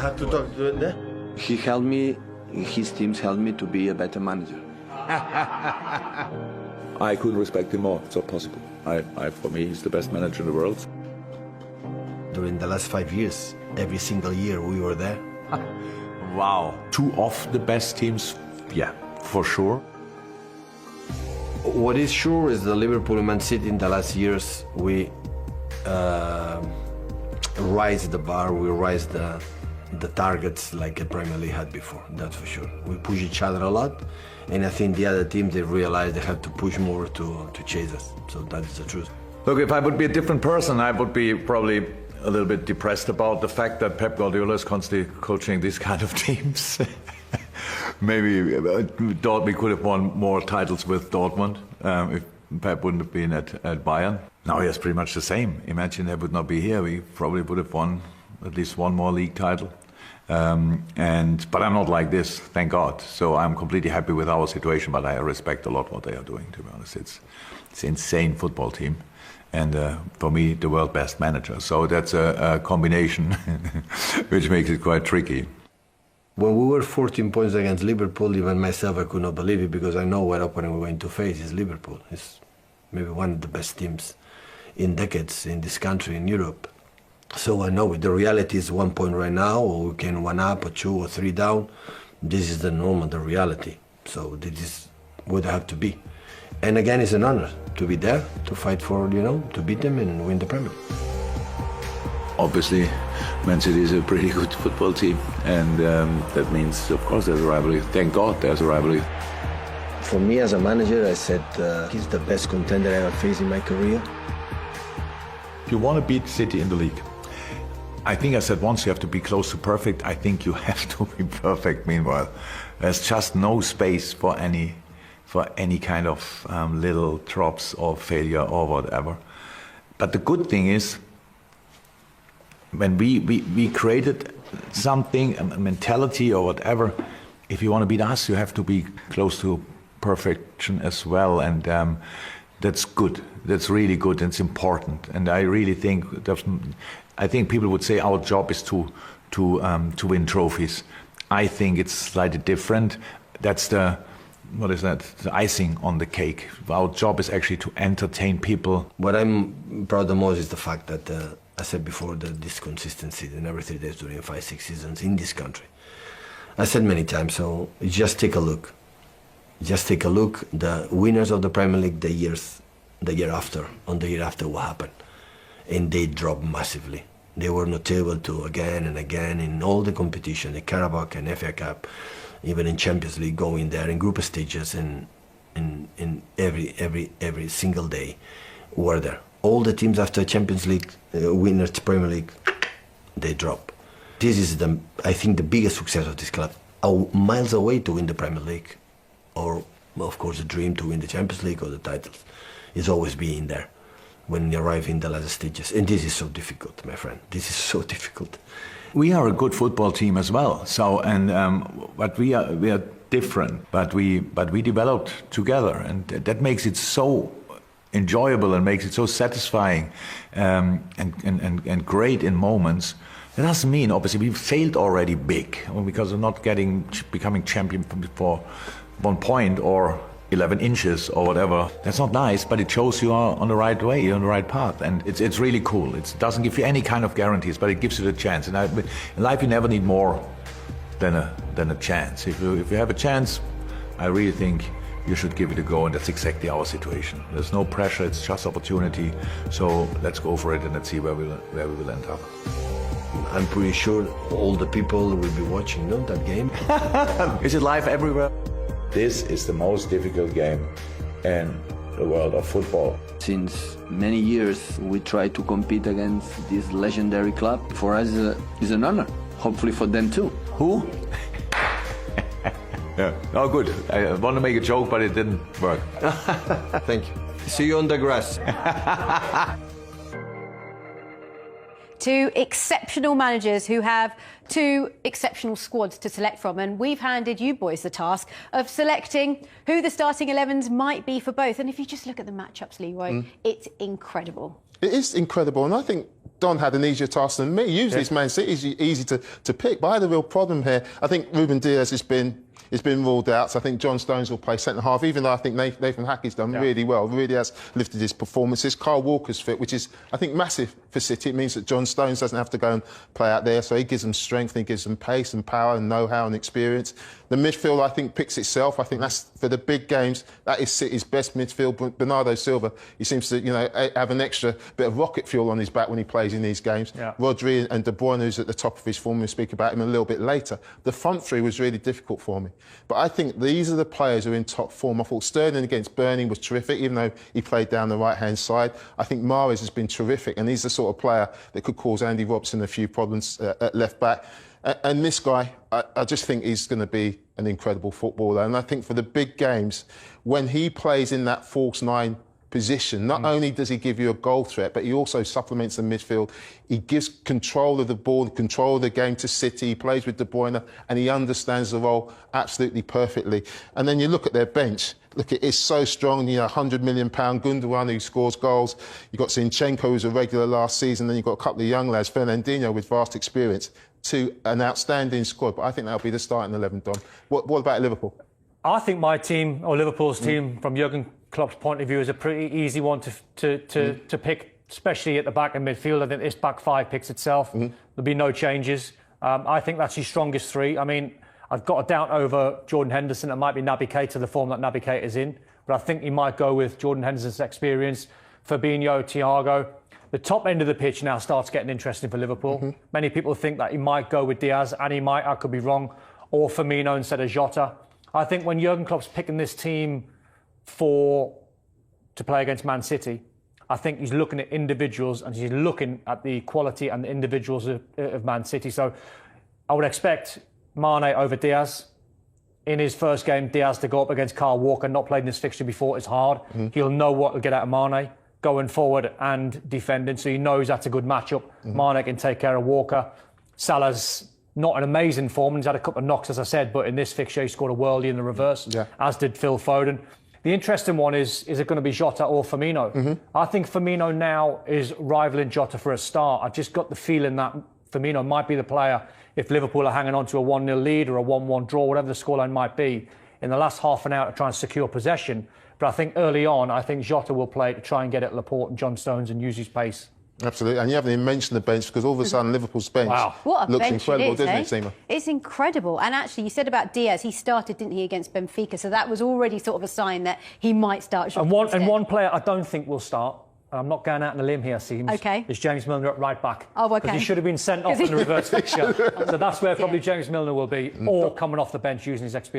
had to talk to it there. He helped me, his teams helped me to be a better manager. I couldn't respect him more. It's not possible. For me, he's the best manager in the world. During the last 5 years, every single year we were there. Wow. Two of the best teams, yeah, for sure. What is sure is the Liverpool and Man City in the last years, we raised the bar, we raised the targets like the Premier League had before, that's for sure. We push each other a lot, and I think the other teams, they realized they have to push more to chase us, so that's the truth. Look, if I would be a different person, I would be probably a little bit depressed about the fact that Pep Guardiola is constantly coaching these kind of teams. Maybe thought we could have won more titles with Dortmund if Pep wouldn't have been at Bayern. Now he has pretty much the same. Imagine they would not be here. We probably would have won at least one more league title. But I'm not like this, thank God. So I'm completely happy with our situation, but I respect a lot what they are doing, to be honest. It's an insane football team. And for me, the world's best manager. So that's a combination which makes it quite tricky. When we were 14 points against Liverpool, even myself, I could not believe it, because I know what opponent we're going to face is Liverpool. It's maybe one of the best teams in decades in this country, in Europe. So I know it. The reality is 1 point right now, or we can 1 up, or 2 or 3 down. This is the normal, the reality. So this is what I have to be. And again, it's an honor to be there, to fight for, to beat them and win the Premier League. Obviously, Man City is a pretty good football team, and that means, of course, there's a rivalry. Thank God there's a rivalry. For me as a manager, I said he's the best contender I ever faced in my career. If you want to beat City in the league, I think I said once you have to be close to perfect. I think you have to be perfect meanwhile. There's just no space for any kind of little drops or failure or whatever. But the good thing is, when we created something, a mentality or whatever, if you want to beat us, you have to be close to perfection as well, and that's good. That's really good. And it's important. And I really think people would say our job is to win trophies. I think it's slightly different. That's the icing on the cake. Our job is actually to entertain people. What I'm proud the most is the fact that I said before that this consistency in every 3 days during 5-6 seasons in this country. I said many times, so just take a look. Just take a look, the winners of the Premier League the year after what happened. And they dropped massively. They were not able to again and again in all the competition, the Carabao and FA Cup, even in Champions League, going there in group stages and in every single day were there. All the teams after Champions League, winners Premier League, they drop. This is I think the biggest success of this club. Miles away to win the Premier League, or of course the dream to win the Champions League or the titles, is always being there when you arrive in the last stages. And this is so difficult, my friend. This is so difficult. We are a good football team as well. So but we are different. But we developed together, and that makes it so enjoyable and makes it so satisfying and great in moments. That doesn't mean, obviously, we failed already big because of not becoming champion for 1 point or 11 inches or whatever. That's not nice, but it shows you are on the right way, you're on the right path, and it's really cool. It doesn't give you any kind of guarantees, but it gives you the chance. And in life, you never need more than a chance. If you have a chance, I really think you should give it a go, and that's exactly our situation. There's no pressure, it's just opportunity. So let's go for it and let's see where we will end up. I'm pretty sure all the people will be watching that game. Is it live everywhere? This is the most difficult game in the world of football. Since many years, we try to compete against this legendary club. For us, it's an honor. Hopefully for them too. Who? Yeah. Oh, good. I want to make a joke, but it didn't work. Thank you. See you on the grass. Two exceptional managers who have two exceptional squads to select from, and we've handed you boys the task of selecting who the starting 11s might be for both. And if you just look at the matchups, Leroy, it's incredible. It is incredible, and I think Don had an easier task than me. Usually it's Man City is easy to pick, but I had a real problem here. I think Ruben Diaz has been ruled out, so I think John Stones will play centre half, even though I think Nathan Hackey's done really well, really has lifted his performances. Kyle Walker's fit, which is, I think, massive for City. It means that John Stones doesn't have to go and play out there, so he gives them strength, and he gives them pace and power and know-how and experience. The midfield, I think, picks itself. I think that's, for the big games, that is City's best midfield. Bernardo Silva, he seems to, have an extra bit of rocket fuel on his back when he plays in these games. Yeah. Rodri and De Bruyne, who's at the top of his form, we'll speak about him a little bit later. The front three was really difficult for me. But I think these are the players who are in top form. I thought Sterling against Burnley was terrific, even though he played down the right-hand side. I think Mahrez has been terrific, and he's the sort of player that could cause Andy Robertson a few problems at left-back. And this guy, I just think he's going to be an incredible footballer. And I think for the big games, when he plays in that false nine position, not only does he give you a goal threat, but he also supplements the midfield. He gives control of the ball, control of the game to City. He plays with De Bruyne, and he understands the role absolutely perfectly. And then you look at their bench. Look, it is so strong. £100 million Gundogan, who scores goals. You've got Zinchenko, who's a regular last season. Then you've got a couple of young lads, Fernandinho, with vast experience, to an outstanding squad. But I think that'll be the starting 11, Don. What about Liverpool? I think my team, or Liverpool's team, from Jurgen Klopp's point of view, is a pretty easy one to pick, especially at the back and midfield. I think this back five picks itself. There'll be no changes. I think that's his strongest three. I mean, I've got a doubt over Jordan Henderson. It might be Naby Keita, the form that Naby Keita is in. But I think he might go with Jordan Henderson's experience, Fabinho, Thiago. The top end of the pitch now starts getting interesting for Liverpool. Many people think that he might go with Diaz, and he might, I could be wrong, or Firmino instead of Jota. I think when Jurgen Klopp's picking this team to play against Man City, I think he's looking at individuals, and he's looking at the quality and the individuals of Man City. So I would expect Mane over Diaz. In his first game, Diaz to go up against Kyle Walker, not played in this fixture before, is hard. He'll know what to get out of Mane going forward and defending, so he knows that's a good matchup. Mane can take care of Walker. Salah's not an amazing form, he's had a couple of knocks, as I said, but in this fixture he scored a worldie in the reverse, as did Phil Foden. The interesting one is it going to be Jota or Firmino? I think Firmino now is rivaling Jota for a start. I've just got the feeling that Firmino might be the player, if Liverpool are hanging on to a 1-0 lead or a 1-1 draw, whatever the scoreline might be, in the last half an hour to try and secure possession. But I think early on, I think Jota will play to try and get at Laporte and John Stones and use his pace. Absolutely, and you haven't even mentioned the bench, because all of a sudden Liverpool's bench looks incredible, doesn't it, Seema? It's incredible. And actually, you said about Diaz, he started, didn't he, against Benfica, so that was already sort of a sign that he might start. And one player I don't think will start, I'm not going out on a limb here, seems, is James Milner at right back. Oh, OK. Because he should have been sent off in the reverse fixture. So that's where probably James Milner will be, or coming off the bench using his experience.